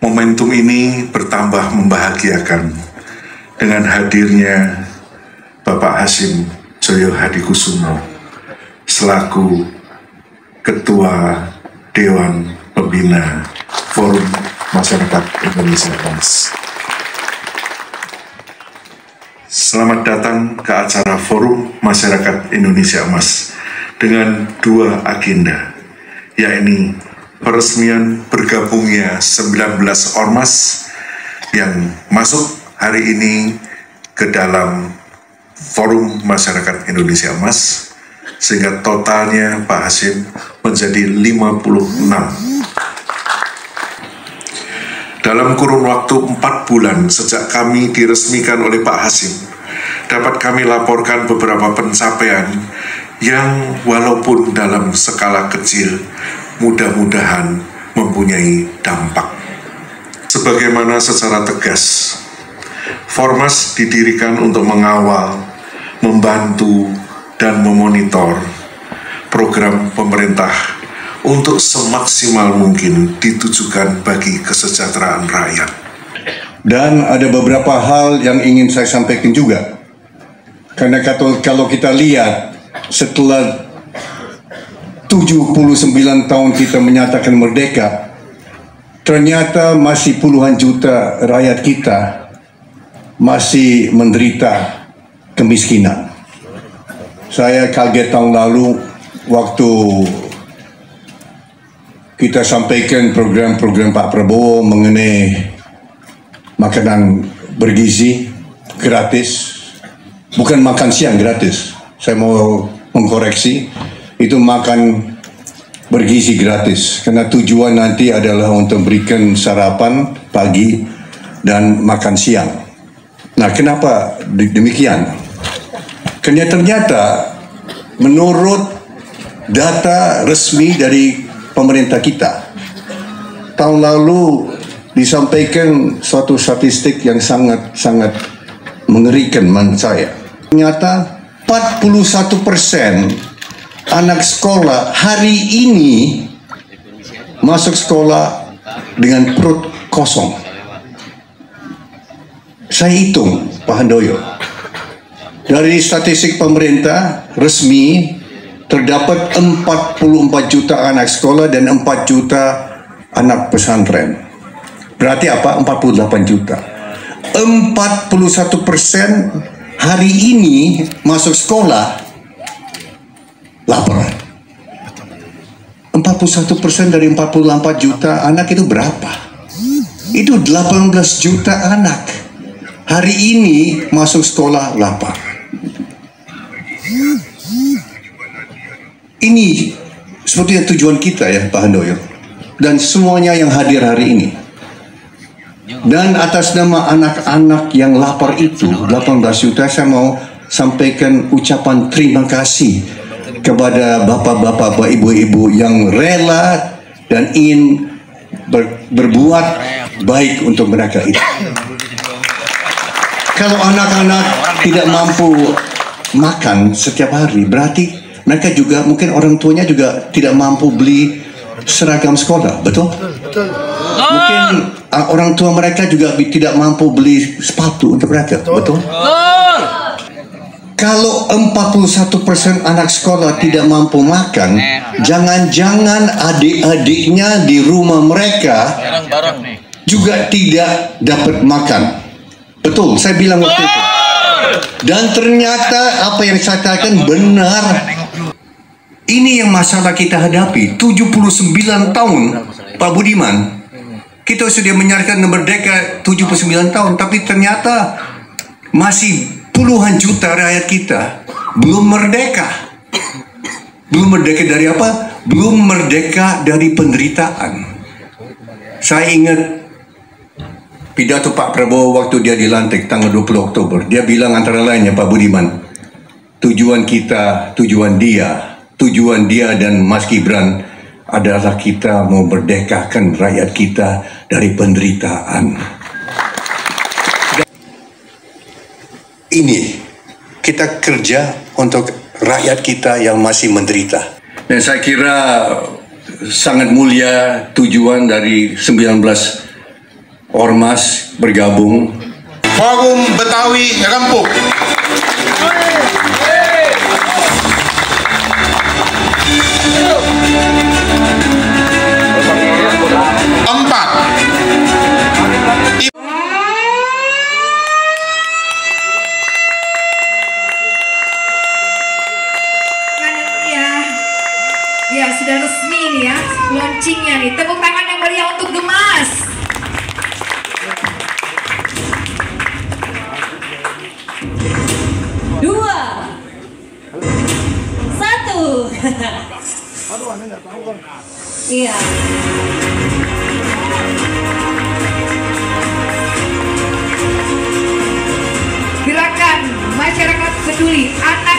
Momentum ini bertambah membahagiakan dengan hadirnya Bapak Hasyim Joyo Hadikusumo selaku Ketua Dewan Pembina Forum Masyarakat Indonesia Emas. Selamat datang ke acara Forum Masyarakat Indonesia Emas dengan dua agenda, yakni peresmian bergabungnya 19 ormas yang masuk hari ini ke dalam Forum Masyarakat Indonesia Emas, sehingga totalnya Pak Hasyim menjadi 56. Dalam kurun waktu 4 bulan sejak kami diresmikan oleh Pak Hasyim, dapat kami laporkan beberapa pencapaian yang walaupun dalam skala kecil, mudah-mudahan mempunyai dampak. Sebagaimana secara tegas, Formas didirikan untuk mengawal, membantu, dan memonitor program pemerintah untuk semaksimal mungkin ditujukan bagi kesejahteraan rakyat. Dan ada beberapa hal yang ingin saya sampaikan juga. Karena kalau kita lihat setelah 79 tahun kita menyatakan merdeka, ternyata masih puluhan juta rakyat kita masih menderita kemiskinan. Saya kaget tahun lalu waktu kita sampaikan program-program Pak Prabowo mengenai makanan bergizi gratis, bukan makan siang gratis. Saya mau mengkoreksi, itu makan bergizi gratis, karena tujuan nanti adalah untuk berikan sarapan pagi dan makan siang. Nah, kenapa demikian? Karena ternyata menurut data resmi dari pemerintah kita, tahun lalu disampaikan suatu statistik yang sangat mengerikan menurut saya. Ternyata 41% anak sekolah hari ini masuk sekolah dengan perut kosong. Saya hitung, Pak Handoyo, dari statistik pemerintah resmi terdapat 44 juta anak sekolah dan 4 juta anak pesantren. Berarti apa? 48 juta. 41% hari ini masuk sekolah lapar. 41% dari 44 juta anak itu berapa? Itu 18 juta anak hari ini masuk sekolah lapar. Ini sepertinya tujuan kita ya Pak Handoyo dan semuanya yang hadir hari ini. Dan atas nama anak-anak yang lapar itu 18 juta, saya mau sampaikan ucapan terima kasih kepada bapak-bapak, ibu-ibu yang rela dan ingin berbuat baik untuk mereka itu. Kalau anak-anak tidak mampu makan setiap hari, berarti mereka juga, mungkin orang tuanya juga tidak mampu beli seragam sekolah, betul? Mungkin orang tua mereka juga tidak mampu beli sepatu untuk mereka, betul? Kalau 41% anak sekolah tidak mampu makan, jangan-jangan adik-adiknya di rumah mereka juga tidak dapat makan. Betul, saya bilang waktu itu. Dan ternyata apa yang saya katakan benar. Ini yang masalah kita hadapi. 79 tahun, Pak Budiman. Kita sudah menyatakan merdeka 79 tahun, tapi ternyata masih puluhan juta rakyat kita belum merdeka. Belum merdeka dari apa? Belum merdeka dari penderitaan. Saya ingat pidato Pak Prabowo waktu dia dilantik tanggal 20 Oktober. Dia bilang antara lainnya, Pak Budiman, tujuan kita, tujuan dia dan Mas Gibran adalah kita mau merdekakan rakyat kita dari penderitaan. Ini kita kerja untuk rakyat kita yang masih menderita. Dan saya kira sangat mulia tujuan dari 19 ormas bergabung. Forum Betawi Rempuk. Empat. Ya, sudah resmi nih ya launchingnya nih. Tepuk tangan yang meriah untuk Gemas. Dua, satu. Iya. Gerakan masyarakat peduli anak